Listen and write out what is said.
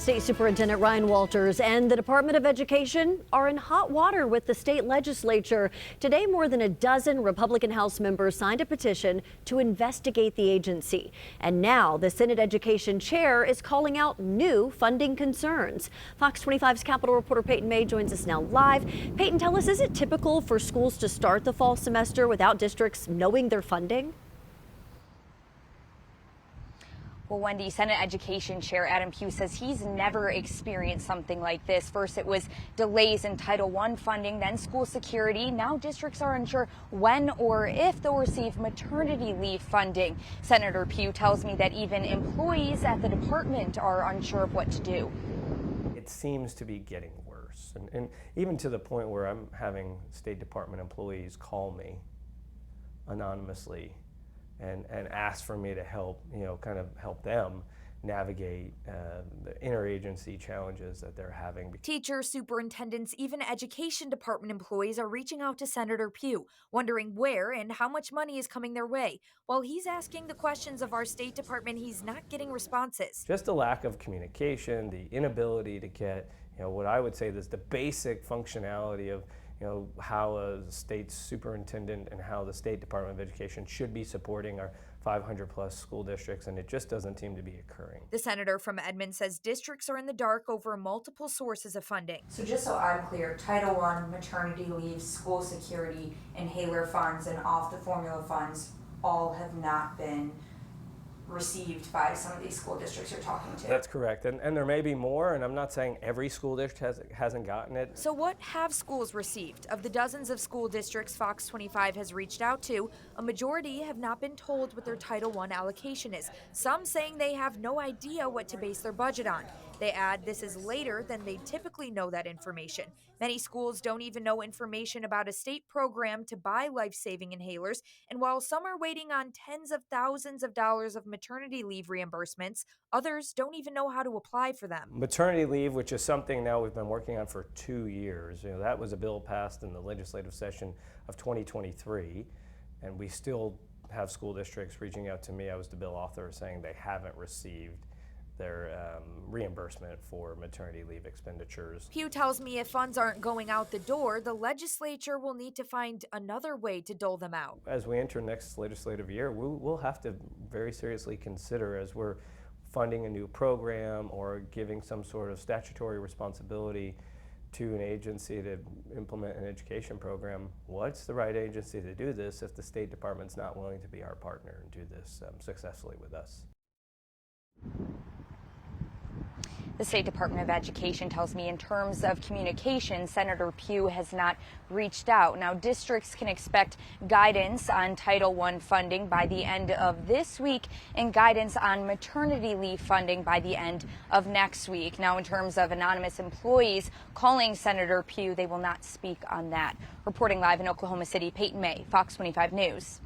State Superintendent Ryan Walters and the Department of Education are in hot water with the state legislature. Today, more than a dozen Republican House members signed a petition to investigate the agency. And now the Senate Education Chair is calling out new funding concerns. Fox 25's Capitol reporter Peyton May joins us now live. Peyton, tell us, is it typical for schools to start the fall semester without districts knowing their funding? Well, Wendy, Senate Education Chair Adam Pugh says he's never experienced something like this. First, it was delays in Title I funding, then school security. Now districts are unsure when or if they'll receive maternity leave funding. Senator Pugh tells me that even employees at the department are unsure of what to do. It seems to be getting worse, and even to the point where I'm having State Department employees call me anonymously and ask for me to help, kind of help them navigate the interagency challenges that they're having. Teachers, superintendents, even education department employees are reaching out to Senator Pugh, wondering where and how much money is coming their way. While he's asking the questions of our State Department, he's not getting responses. Just a lack of communication, the inability to get, what I would say is the basic functionality of how a state superintendent and how the State Department of Education should be supporting our 500 plus school districts, and it just doesn't seem to be occurring. The senator from Edmond says districts are in the dark over multiple sources of funding. So just so I'm clear, Title I, maternity leave, school security, inhaler funds, and off the formula funds all have not been received by some of these school districts you're talking to. That's correct, and there may be more, and I'm not saying every school district hasn't gotten it. So what have schools received? Of the dozens of school districts Fox 25 has reached out to, a majority have not been told what their Title I allocation is, some saying they have no idea what to base their budget on. They add this is later than they typically know that information. Many schools don't even know information about a state program to buy life-saving inhalers, and while some are waiting on tens of thousands of dollars of maternity leave reimbursements, others don't even know how to apply for them. Maternity leave, which is something now we've been working on for 2 years, that was a bill passed in the legislative session of 2023, and we still have school districts reaching out to me. I was the bill author, saying they haven't received their reimbursement for maternity leave expenditures. Pugh tells me if funds aren't going out the door, the legislature will need to find another way to dole them out. As we enter next legislative year, we'll have to very seriously consider, as we're funding a new program or giving some sort of statutory responsibility to an agency to implement an education program, what's the right agency to do this if the State Department's not willing to be our partner and do this successfully with us? The State Department of Education tells me in terms of communication, Senator Pugh has not reached out. Now, districts can expect guidance on Title I funding by the end of this week and guidance on maternity leave funding by the end of next week. Now, in terms of anonymous employees calling Senator Pugh, they will not speak on that. Reporting live in Oklahoma City, Peyton May, Fox 25 News.